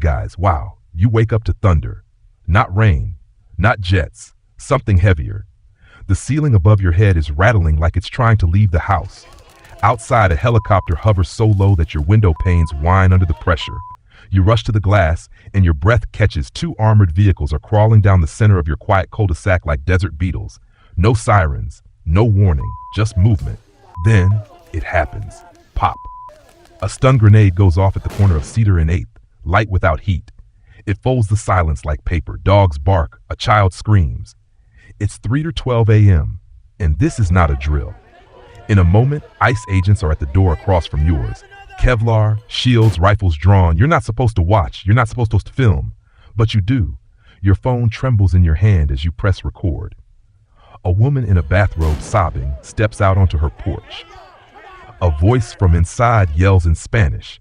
guys, wow, you wake up to thunder. Not rain, not jets, something heavier. The ceiling above your head is rattling like it's trying to leave the house. Outside, a helicopter hovers so low that your window panes whine under the pressure. You rush to the glass, and your breath catches. Two armored vehicles are crawling down the center of your quiet cul-de-sac like desert beetles. No sirens, no warning, just movement. Then, it happens. Pop. A stun grenade goes off at the corner of Cedar and 8th, light without heat. It folds the silence like paper. Dogs bark, a child screams. It's 3:12 a.m., and this is not a drill. In a moment, ICE agents are at the door across from yours. Kevlar, shields, rifles drawn. You're not supposed to watch. You're not supposed to film. But you do. Your phone trembles in your hand as you press record. A woman in a bathrobe sobbing steps out onto her porch. A voice from inside yells in Spanish,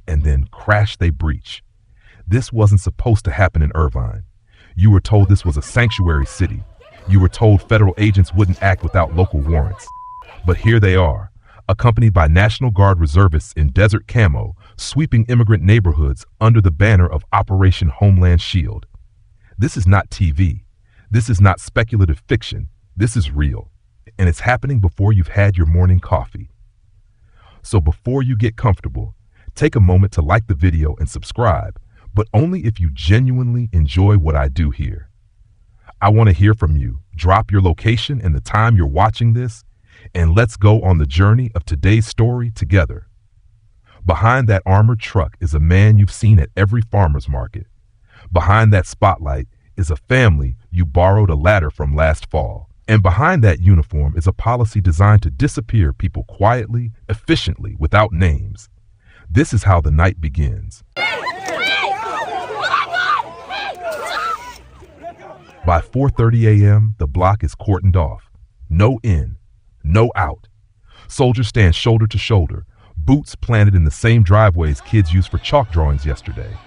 and then crash they breach. This wasn't supposed to happen in Irvine. You were told this was a sanctuary city. You were told federal agents wouldn't act without local warrants. But here they are, accompanied by National Guard reservists in desert camo, sweeping immigrant neighborhoods under the banner of Operation Homeland Shield. This is not TV. This is not speculative fiction. This is real. And it's happening before you've had your morning coffee. So before you get comfortable, take a moment to like the video and subscribe, but only if you genuinely enjoy what I do here. I want to hear from you. Drop your location and the time you're watching this, and let's go on the journey of today's story together. Behind that armored truck is a man you've seen at every farmer's market. Behind that spotlight is a family you borrowed a ladder from last fall. And behind that uniform is a policy designed to disappear people quietly, efficiently, without names. This is how the night begins. By 4:30 a.m., the block is cordoned off. No in, no out. Soldiers stand shoulder to shoulder, boots planted in the same driveways kids used for chalk drawings yesterday.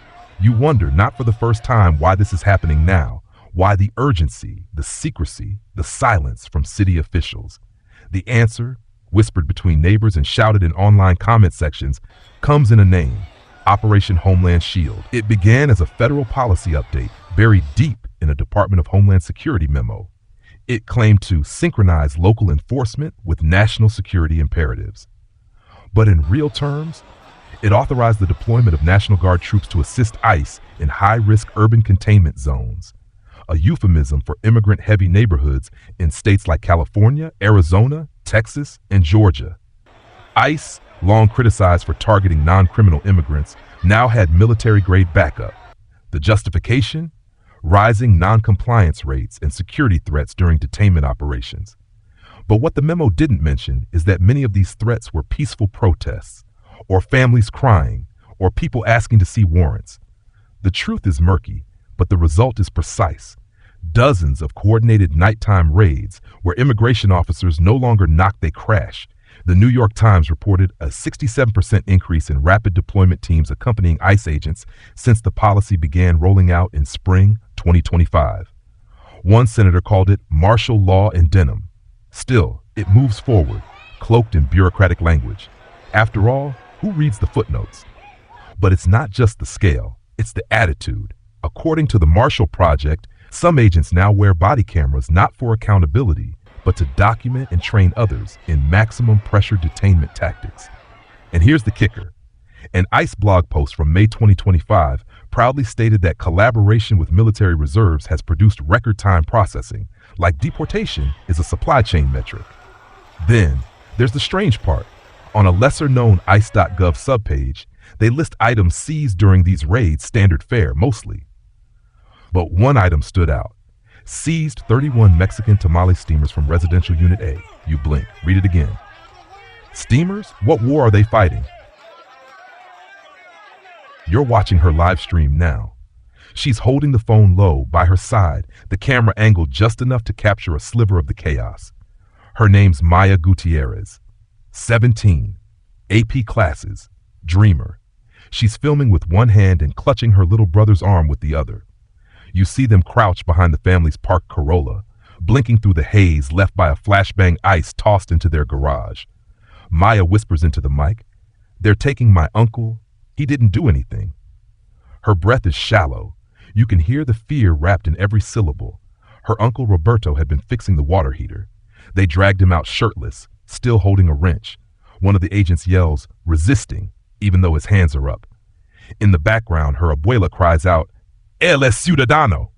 You wonder, not for the first time, why this is happening now. Why the urgency, the secrecy, the silence from city officials? The answer, whispered between neighbors and shouted in online comment sections, comes in a name: Operation Homeland Shield. It began as a federal policy update buried deep in a Department of Homeland Security memo. It claimed to synchronize local enforcement with national security imperatives. But in real terms, it authorized the deployment of National Guard troops to assist ICE in high-risk urban containment zones, a euphemism for immigrant-heavy neighborhoods in states like California, Arizona, Texas, and Georgia. ICE, long criticized for targeting non-criminal immigrants, now had military-grade backup. The justification? Rising non-compliance rates and security threats during detainment operations. But what the memo didn't mention is that many of these threats were peaceful protests, or families crying, or people asking to see warrants. The truth is murky, but the result is precise. Dozens of coordinated nighttime raids where immigration officers no longer knock, they crash. The New York Times reported a 67% increase in rapid deployment teams accompanying ICE agents since the policy began rolling out in spring 2025. One senator called it martial law in denim. Still, it moves forward, cloaked in bureaucratic language. After all, who reads the footnotes? But it's not just the scale, it's the attitude. According to the Marshall Project, some agents now wear body cameras not for accountability, but to document and train others in maximum pressure detainment tactics. And here's the kicker. An ICE blog post from May 2025 proudly stated that collaboration with military reserves has produced record time processing, like deportation is a supply chain metric. Then, there's the strange part. On a lesser-known ICE.gov subpage, they list items seized during these raids standard fare mostly. But one item stood out. Seized 31 Mexican tamale steamers from Residential Unit A. You blink. Read it again. Steamers? What war are they fighting? You're watching her live stream now. She's holding the phone low by her side, the camera angled just enough to capture a sliver of the chaos. Her name's Maya Gutierrez. 17. AP classes. Dreamer. She's filming with one hand and clutching her little brother's arm with the other. You see them crouch behind the family's parked Corolla, blinking through the haze left by a flashbang ICE tossed into their garage. Maya whispers into the mic, "They're taking my uncle. He didn't do anything." Her breath is shallow. You can hear the fear wrapped in every syllable. Her uncle Roberto had been fixing the water heater. They dragged him out shirtless, still holding a wrench. One of the agents yells, resisting, even though his hands are up. In the background, her abuela cries out, "Él es ciudadano."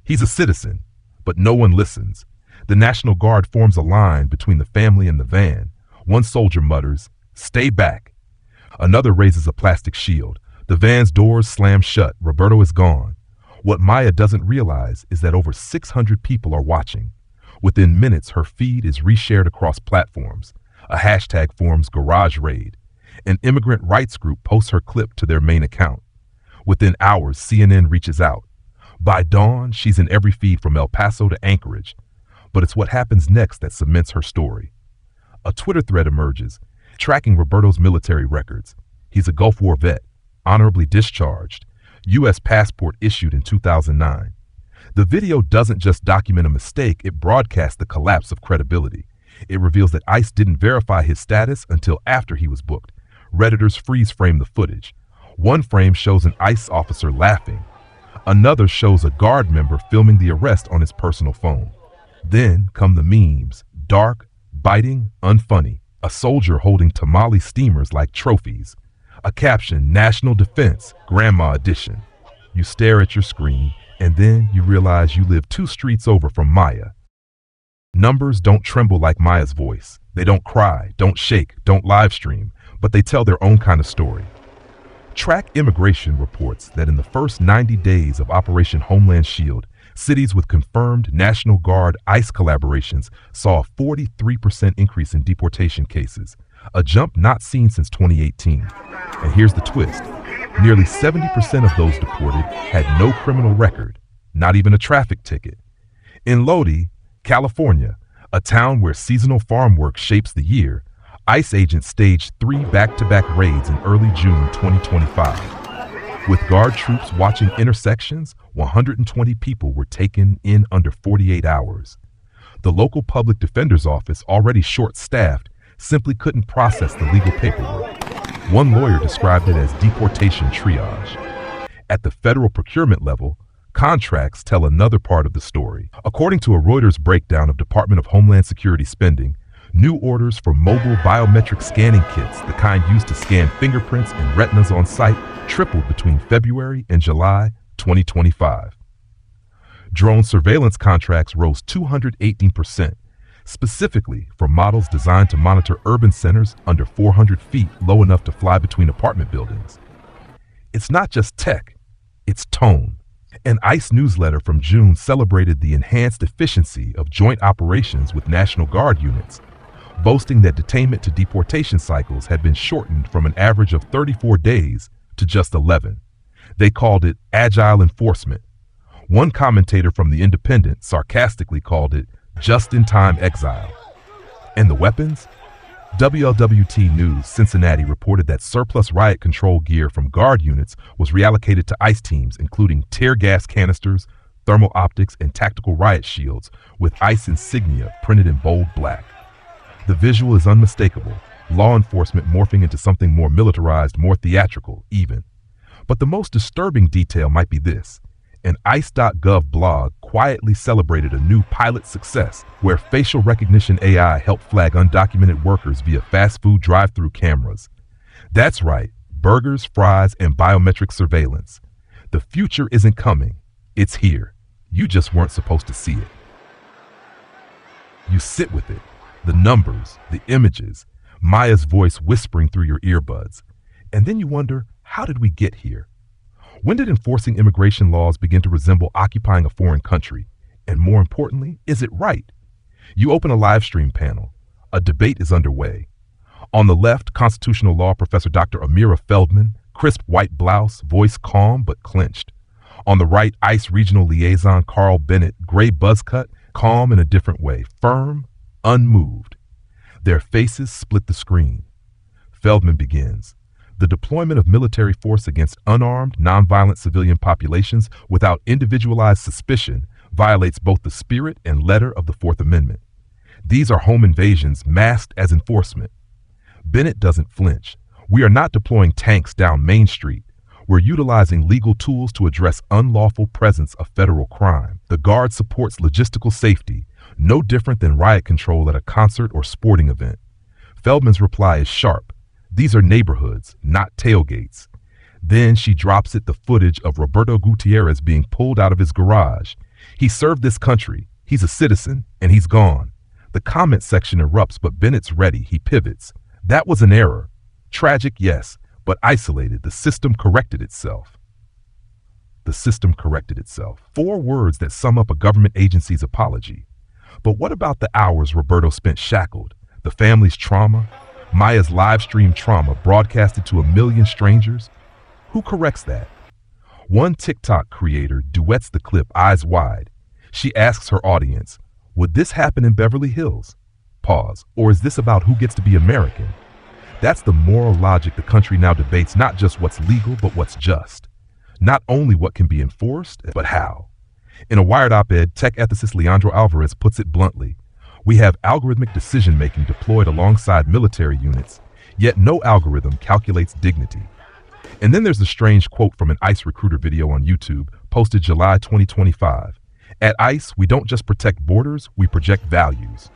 He's a citizen, but no one listens. The National Guard forms a line between the family and the van. One soldier mutters, "Stay back." Another raises a plastic shield. The van's doors slam shut. Roberto is gone. What Maya doesn't realize is that over 600 people are watching. Within minutes, her feed is reshared across platforms. A hashtag forms Garage Raid. An immigrant rights group posts her clip to their main account. Within hours, CNN reaches out. By dawn, she's in every feed from El Paso to Anchorage. But it's what happens next that cements her story. A Twitter thread emerges, tracking Roberto's military records. He's a Gulf War vet, honorably discharged, U.S. passport issued in 2009. The video doesn't just document a mistake, it broadcasts the collapse of credibility. It reveals that ICE didn't verify his status until after he was booked. Redditors freeze frame the footage. One frame shows an ICE officer laughing. Another shows a guard member filming the arrest on his personal phone. Then come the memes, dark, biting, unfunny. A soldier holding tamale steamers like trophies. A caption, National Defense, Grandma Edition. You stare at your screen, and then you realize you live 2 streets over from Maya. Numbers don't tremble like Maya's voice. They don't cry, don't shake, don't live stream, but they tell their own kind of story. Track Immigration reports that in the first 90 days of Operation Homeland Shield, cities with confirmed National Guard ICE collaborations saw a 43% increase in deportation cases, a jump not seen since 2018. And here's the twist. Nearly 70% of those deported had no criminal record, not even a traffic ticket. In Lodi, California, a town where seasonal farm work shapes the year, ICE agents staged 3 back-to-back raids in early June 2025. With guard troops watching intersections, 120 people were taken in under 48 hours. The local public defender's office, already short-staffed, simply couldn't process the legal paperwork. One lawyer described it as deportation triage. At the federal procurement level, contracts tell another part of the story. According to a Reuters breakdown of Department of Homeland Security spending, new orders for mobile biometric scanning kits, the kind used to scan fingerprints and retinas on site, tripled between February and July 2025. Drone surveillance contracts rose 218%, specifically for models designed to monitor urban centers under 400 feet, low enough to fly between apartment buildings. It's not just tech, it's tone. An ICE newsletter from June celebrated the enhanced efficiency of joint operations with National Guard units, boasting that detainment to deportation cycles had been shortened from an average of 34 days to just 11. They called it agile enforcement. One commentator from The Independent sarcastically called it just-in-time exile. And the weapons? WLWT News Cincinnati reported that surplus riot control gear from Guard units was reallocated to ICE teams, including tear gas canisters, thermal optics, and tactical riot shields with ICE insignia printed in bold black. The visual is unmistakable, law enforcement morphing into something more militarized, more theatrical, even. But the most disturbing detail might be this. An ICE.gov blog quietly celebrated a new pilot success where facial recognition AI helped flag undocumented workers via fast food drive-through cameras. That's right, burgers, fries, and biometric surveillance. The future isn't coming, it's here. You just weren't supposed to see it. You sit with it, the numbers, the images, Maya's voice whispering through your earbuds. And then you wonder, how did we get here? When did enforcing immigration laws begin to resemble occupying a foreign country? And more importantly, is it right? You open a live stream panel. A debate is underway. On the left, constitutional law professor Dr. Amira Feldman, crisp white blouse, voice calm but clenched. On the right, ICE regional liaison Carl Bennett, gray buzz cut, calm in a different way, firm, unmoved. Their faces split the screen. Feldman begins. The deployment of military force against unarmed, nonviolent civilian populations without individualized suspicion violates both the spirit and letter of the Fourth Amendment. These are home invasions masked as enforcement. Bennett doesn't flinch. We are not deploying tanks down Main Street. We're utilizing legal tools to address unlawful presence of federal crime. The Guard supports logistical safety, no different than riot control at a concert or sporting event. Feldman's reply is sharp. These are neighborhoods, not tailgates. Then she drops it the footage of Roberto Gutierrez being pulled out of his garage. He served this country. He's a citizen, and he's gone. The comment section erupts, but Bennett's ready. He pivots. That was an error. Tragic, yes, but isolated. The system corrected itself. The system corrected itself. 4 words that sum up a government agency's apology. But what about the hours Roberto spent shackled? The family's trauma? Maya's live stream trauma broadcasted to 1 million strangers? Who corrects that? One TikTok creator duets the clip eyes wide. She asks her audience, would this happen in Beverly Hills? Pause. Or is this about who gets to be American? That's the moral logic the country now debates, not just what's legal, but what's just. Not only what can be enforced, but how. In a Wired op-ed, tech ethicist Leandro Alvarez puts it bluntly. We have algorithmic decision-making deployed alongside military units, yet no algorithm calculates dignity. And then there's the strange quote from an ICE recruiter video on YouTube, posted July 2025. At ICE, we don't just protect borders, we project values.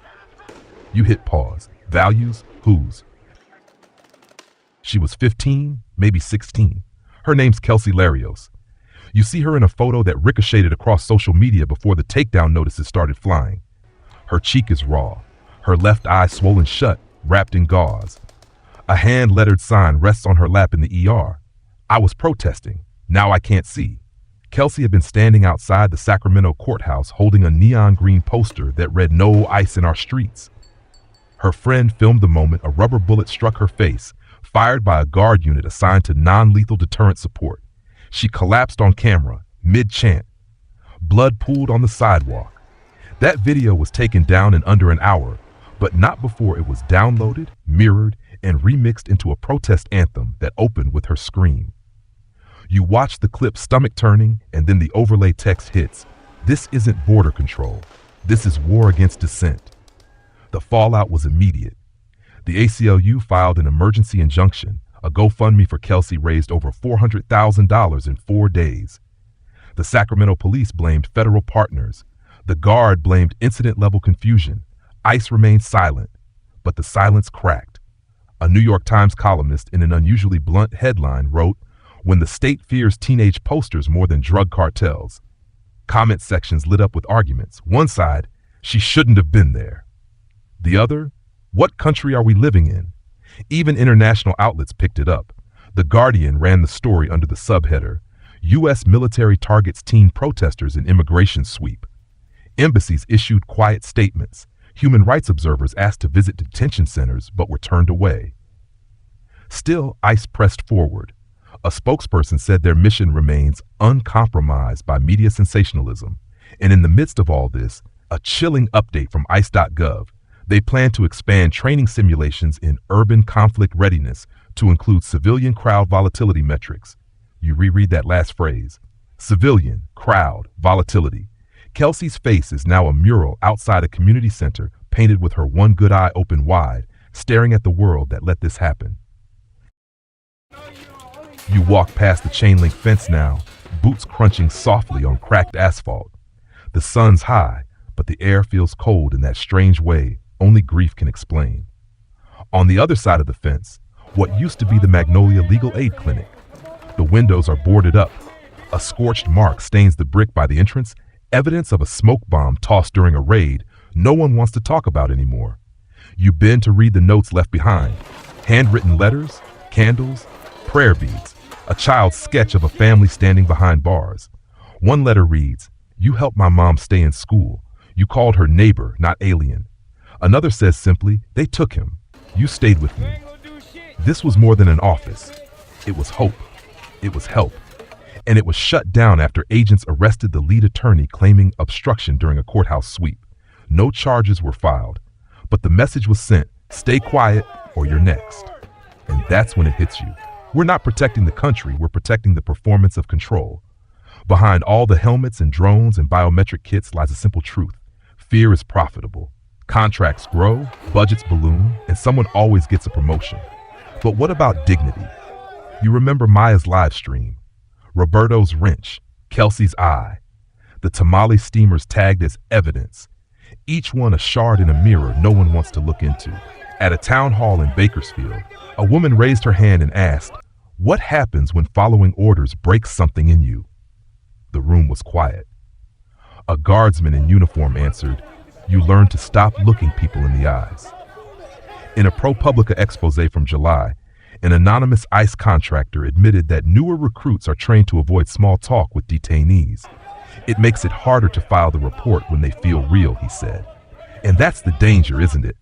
You hit pause. Values? Whose? She was 15, maybe 16. Her name's Kelsey Larios. You see her in a photo that ricocheted across social media before the takedown notices started flying. Her cheek is raw, her left eye swollen shut, wrapped in gauze. A hand-lettered sign rests on her lap in the ER. I was protesting. Now I can't see. Kelsey had been standing outside the Sacramento courthouse holding a neon green poster that read "No ice in our streets." Her friend filmed the moment a rubber bullet struck her face, fired by a guard unit assigned to non-lethal deterrent support. She collapsed on camera, mid-chant. Blood pooled on the sidewalk. That video was taken down in under an hour, but not before it was downloaded, mirrored, and remixed into a protest anthem that opened with her scream. You watch the clip stomach turning, and then the overlay text hits. This isn't border control. This is war against dissent. The fallout was immediate. The ACLU filed an emergency injunction. A GoFundMe for Kelsey raised over $400,000 in 4 days. The Sacramento police blamed federal partners. The Guard blamed incident-level confusion. ICE remained silent, but the silence cracked. A New York Times columnist in an unusually blunt headline wrote, "When the state fears teenage posters more than drug cartels." Comment sections lit up with arguments. One side, she shouldn't have been there. The other, what country are we living in? Even international outlets picked it up. The Guardian ran the story under the subheader, U.S. military targets teen protesters in immigration sweep. Embassies issued quiet statements. Human rights observers asked to visit detention centers but were turned away. Still, ICE pressed forward. A spokesperson said their mission remains uncompromised by media sensationalism. And in the midst of all this, a chilling update from ICE.gov. They plan to expand training simulations in urban conflict readiness to include civilian crowd volatility metrics. You reread that last phrase. Civilian, crowd, volatility. Kelsey's face is now a mural outside a community center painted with her one good eye open wide, staring at the world that let this happen. You walk past the chain link fence now, boots crunching softly on cracked asphalt. The sun's high, but the air feels cold in that strange way only grief can explain. On the other side of the fence, what used to be the Magnolia Legal Aid Clinic. The windows are boarded up. A scorched mark stains the brick by the entrance, evidence of a smoke bomb tossed during a raid no one wants to talk about anymore. You bend to read the notes left behind. Handwritten letters, candles, prayer beads, a child's sketch of a family standing behind bars. One letter reads, "You helped my mom stay in school. You called her neighbor, not alien." Another says simply, "They took him. You stayed with me." This was more than an office. It was hope. It was help. And it was shut down after agents arrested the lead attorney claiming obstruction during a courthouse sweep. No charges were filed, but the message was sent, stay quiet or you're next. And that's when it hits you. We're not protecting the country, we're protecting the performance of control. Behind all the helmets and drones and biometric kits lies a simple truth. Fear is profitable. Contracts grow, budgets balloon, and someone always gets a promotion. But what about dignity? You remember Maya's live stream. Roberto's wrench, Kelsey's eye, the tamale steamers tagged as evidence, each one a shard in a mirror no one wants to look into. At a town hall in Bakersfield, a woman raised her hand and asked, "What happens when following orders breaks something in you?" The room was quiet. A guardsman in uniform answered, "You learn to stop looking people in the eyes." In a ProPublica expose from July, an anonymous ICE contractor admitted that newer recruits are trained to avoid small talk with detainees. It makes it harder to file the report when they feel real, he said. And that's the danger, isn't it?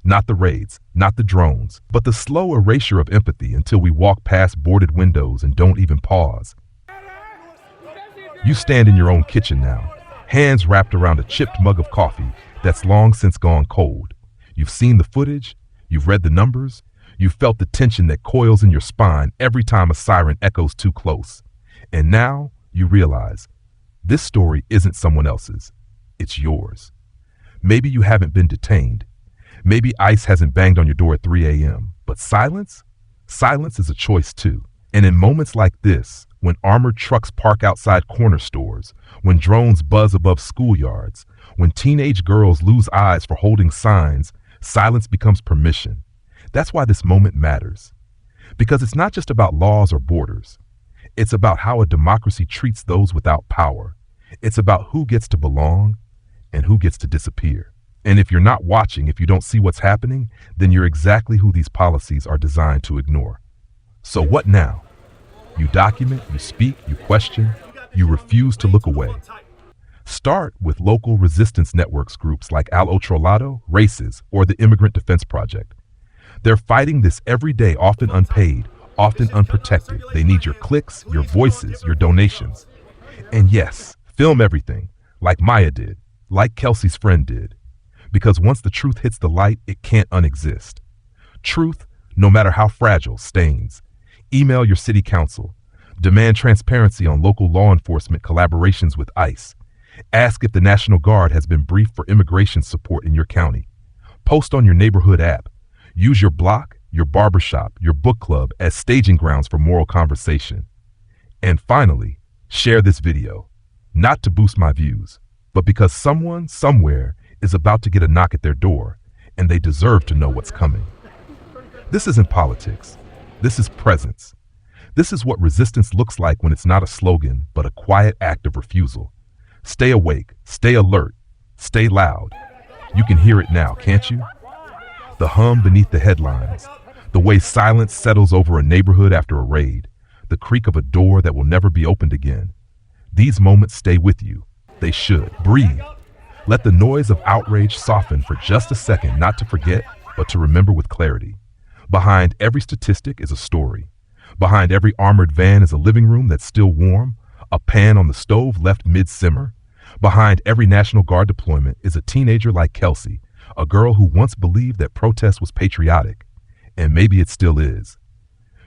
Not the raids, not the drones, but the slow erasure of empathy until we walk past boarded windows and don't even pause. You stand in your own kitchen now, hands wrapped around a chipped mug of coffee that's long since gone cold. You've seen the footage, you've read the numbers, you've felt the tension that coils in your spine every time a siren echoes too close. And now you realize this story isn't someone else's, it's yours. Maybe you haven't been detained. Maybe ICE hasn't banged on your door at 3 a.m. But silence? Silence is a choice too. And in moments like this, when armored trucks park outside corner stores, when drones buzz above schoolyards, when teenage girls lose eyes for holding signs, silence becomes permission. That's why this moment matters. Because it's not just about laws or borders. It's about how a democracy treats those without power. It's about who gets to belong and who gets to disappear. And if you're not watching, if you don't see what's happening, then you're exactly who these policies are designed to ignore. So what now? You document, you speak, you question, you refuse to look away. Start with local resistance networks groups like Al Otro Lado, Races, or the Immigrant Defense Project. They're fighting this every day, often unpaid, often unprotected. They need your clicks, your voices, your donations. And yes, film everything, like Maya did, like Kelsey's friend did. Because once the truth hits the light, it can't unexist. Truth, no matter how fragile, stains. Email your city council. Demand transparency on local law enforcement collaborations with ICE. Ask if the National Guard has been briefed for immigration support in your county. Post on your neighborhood app. Use your block, your barbershop, your book club as staging grounds for moral conversation. And finally, share this video. Not to boost my views, but because someone, somewhere, is about to get a knock at their door, and they deserve to know what's coming. This isn't politics. This is presence. This is what resistance looks like when it's not a slogan, but a quiet act of refusal. Stay awake, stay alert, stay loud. You can hear it now, can't you? The hum beneath the headlines, the way silence settles over a neighborhood after a raid, the creak of a door that will never be opened again. These moments stay with you. They should. Breathe. Let the noise of outrage soften for just a second, not to forget, but to remember with clarity. Behind every statistic is a story. Behind every armored van is a living room that's still warm, a pan on the stove left mid-simmer. Behind every National Guard deployment is a teenager like Kelsey, a girl who once believed that protest was patriotic, and maybe it still is.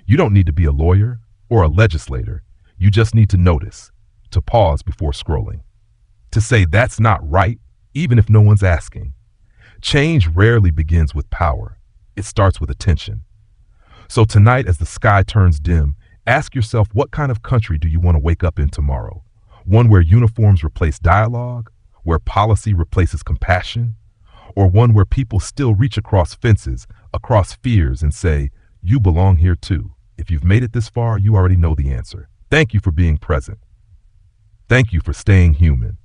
You don't need to be a lawyer or a legislator. You just need to notice, to pause before scrolling, to say that's not right, even if no one's asking. Change rarely begins with power. It starts with attention. So tonight, as the sky turns dim, ask yourself, what kind of country do you want to wake up in tomorrow? One where uniforms replace dialogue, where policy replaces compassion, or one where people still reach across fences, across fears, and say, you belong here too. If you've made it this far, you already know the answer. Thank you for being present. Thank you for staying human.